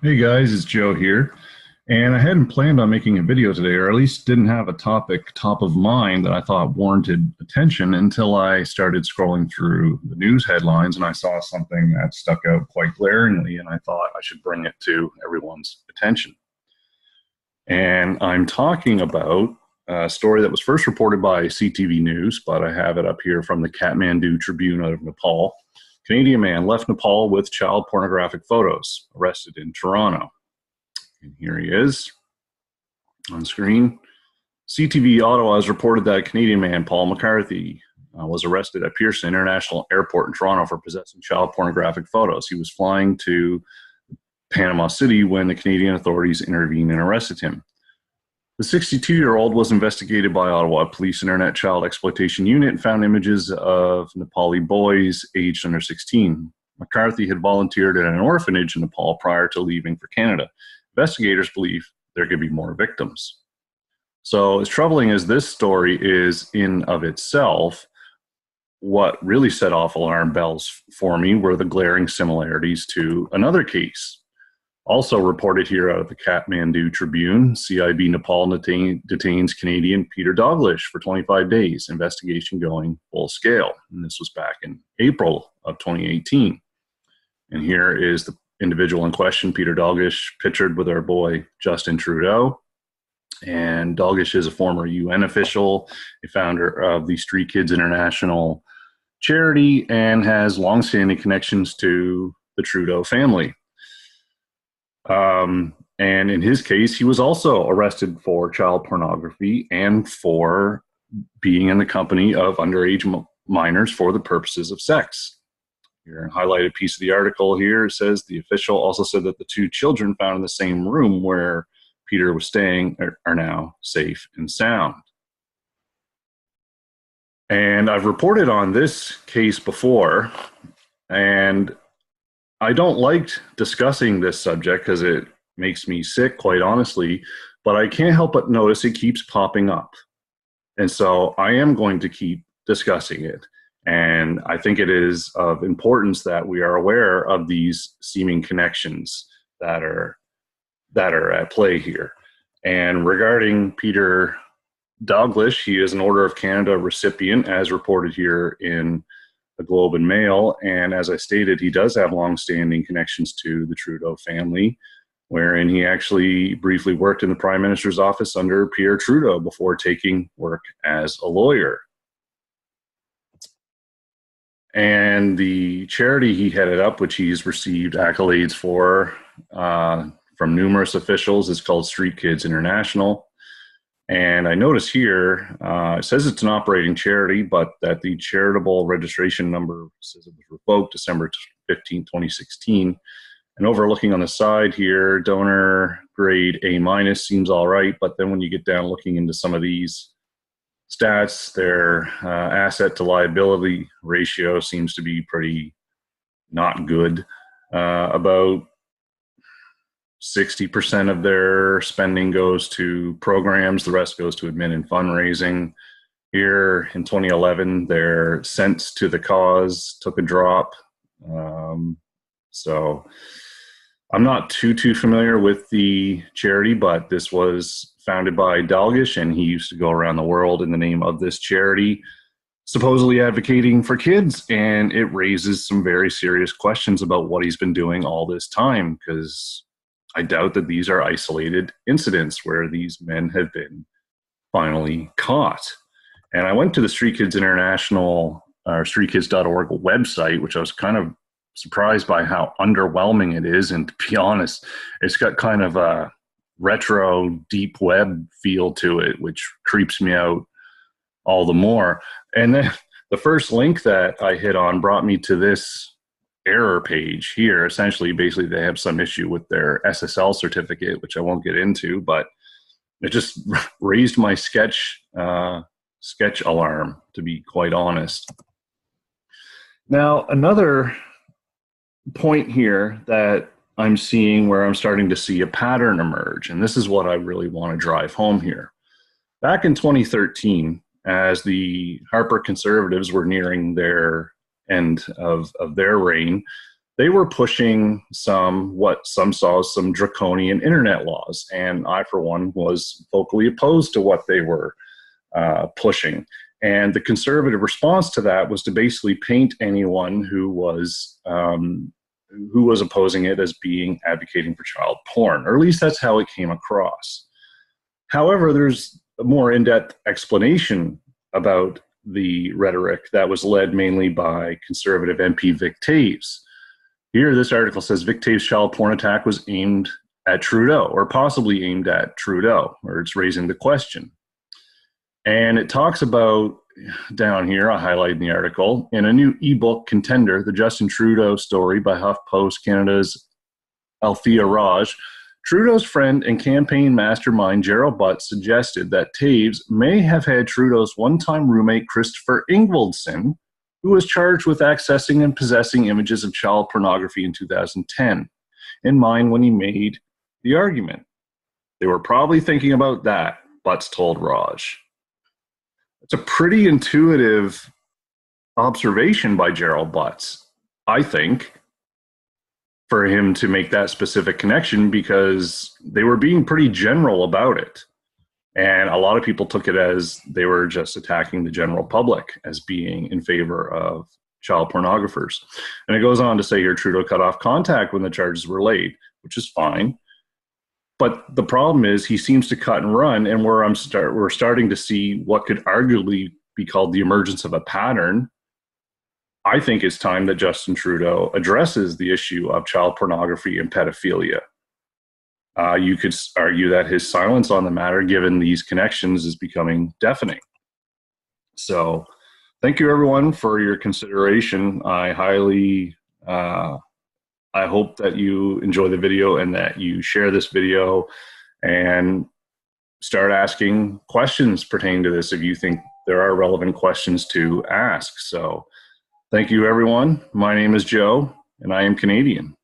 Hey guys, it's Joe here. And I hadn't planned on making a video today, or at least didn't have a topic top of mind that I thought warranted attention until I started scrolling through the news headlines and I saw something that stuck out quite glaringly, and I thought I should bring it to everyone's attention. And I'm talking about a story that was first reported by CTV News, but I have it up here from the Kathmandu Tribune out of Nepal. Canadian man left Nepal with child pornographic photos, arrested in Toronto. And here he is on screen. CTV Ottawa has reported that Canadian man Paul McCarthy was arrested at Pearson International Airport in Toronto for possessing child pornographic photos. He was flying to Panama City when the Canadian authorities intervened and arrested him. The 62-year-old was investigated by Ottawa Police Internet Child Exploitation Unit and found images of Nepali boys aged under 16. McCarthy had volunteered at an orphanage in Nepal prior to leaving for Canada. Investigators believe there could be more victims. So as troubling as this story is in of itself, what really set off alarm bells for me were the glaring similarities to another case. Also reported here out of the Kathmandu Tribune, CIB Nepal detains Canadian Peter Douglas for 25 days, investigation going full scale. And this was back in April of 2018. And here is the individual in question, Peter Douglas, pictured with our boy Justin Trudeau. And Douglas is a former UN official, a founder of the Street Kids International charity, and has longstanding connections to the Trudeau family. And in his case, he was also arrested for child pornography and for being in the company of underage minors for the purposes of sex. Here, a highlighted piece of the article here says the official also said that the two children found in the same room where Peter was staying are now safe and sound. And I've reported on this case before, and I don't like discussing this subject because it makes me sick, quite honestly, but I can't help but notice it keeps popping up. And so I am going to keep discussing it. And I think it is of importance that we are aware of these seeming connections that are at play here. And regarding Peter Douglas, he is an Order of Canada recipient, as reported here in the Globe and Mail. And as I stated, he does have longstanding connections to the Trudeau family, wherein he actually briefly worked in the Prime Minister's office under Pierre Trudeau before taking work as a lawyer. And the charity he headed up, which he's received accolades for from numerous officials, is called Street Kids International. And I notice here, it says it's an operating charity, but that the charitable registration number says it was revoked December 15, 2016. And overlooking on the side here, donor grade A- seems all right. But then when you get down looking into some of these stats, their asset to liability ratio seems to be pretty not good. About 60% of their spending goes to programs. The rest goes to admin and fundraising. Here in 2011, their cents to the cause took a drop. So I'm not too familiar with the charity, but this was founded by Douglas, and he used to go around the world in the name of this charity, supposedly advocating for kids. And it raises some very serious questions about what he's been doing all this time, because I doubt that these are isolated incidents where these men have been finally caught. And I went to the Street Kids International, or streetkids.org website, which I was kind of surprised by how underwhelming it is. And to be honest, it's got kind of a retro deep web feel to it, which creeps me out all the more. And then the first link that I hit on brought me to this error page here. Essentially, basically, they have some issue with their SSL certificate, which I won't get into, but it just raised my sketch alarm, to be quite honest. Now, another point here that I'm seeing where I'm starting to see a pattern emerge, and this is what I really want to drive home here. Back in 2013, as the Harper Conservatives were nearing their end of their reign, they were pushing what some saw as some draconian internet laws. And I, for one, was vocally opposed to what they were pushing. And the conservative response to that was to basically paint anyone who was opposing it as being advocating for child porn, or at least that's how it came across. However, there's a more in-depth explanation about the rhetoric that was led mainly by conservative MP Vic Taves. Here, this article says Vic Taves' child porn attack was aimed at Trudeau, or possibly aimed at Trudeau, or it's raising the question. And it talks about, down here, I highlighted in the article, in a new ebook contender, the Justin Trudeau story by HuffPost Canada's Althea Raj, Trudeau's friend and campaign mastermind Gerald Butts suggested that Taves may have had Trudeau's one-time roommate Christopher Ingvaldson, who was charged with accessing and possessing images of child pornography in 2010, in mind when he made the argument. They were probably thinking about that, Butts told Raj. It's a pretty intuitive observation by Gerald Butts, I think, for him to make that specific connection, because they were being pretty general about it. And a lot of people took it as they were just attacking the general public as being in favor of child pornographers. And it goes on to say here, Trudeau cut off contact when the charges were laid, which is fine. But the problem is he seems to cut and run, and we're starting to see what could arguably be called the emergence of a pattern. I think it's time that Justin Trudeau addresses the issue of child pornography and pedophilia. You could argue that his silence on the matter, given these connections, is becoming deafening. So thank you, everyone, for your consideration. I hope that you enjoy the video and that you share this video and start asking questions pertaining to this if you think there are relevant questions to ask. So thank you, everyone. My name is Joe, and I am Canadian.